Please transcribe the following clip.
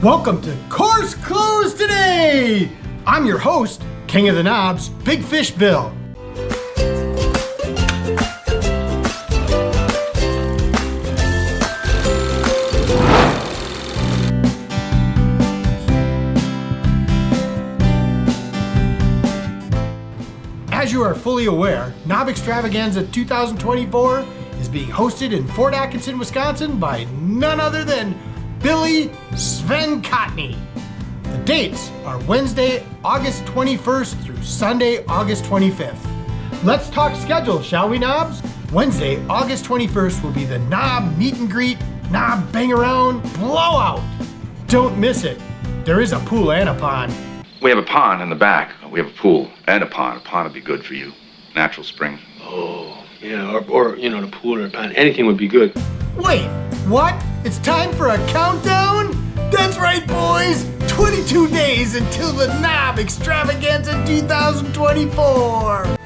Welcome to Course Closed Today! I'm your host, King of the Knobs, Big Fish Bill. As you are fully aware, Knob Extravaganza 2024 is being hosted in Fort Atkinson, Wisconsin by none other than Billy Sven Cotney. The dates are Wednesday, August 21st through Sunday, August 25th. Let's talk schedule, shall we, Knobs? Wednesday, August 21st will be the Knob Meet and Greet, Knob Bang Around Blowout. Don't miss it. There is a pool and a pond. We have a pond in the back. We have a pool and a pond. A pond would be good for you. Natural spring. Oh, yeah, or the pool or a pond. Anything would be good. Wait, what? It's time for a countdown? That's right, boys! 22 days until the Knob Extravaganza 2024!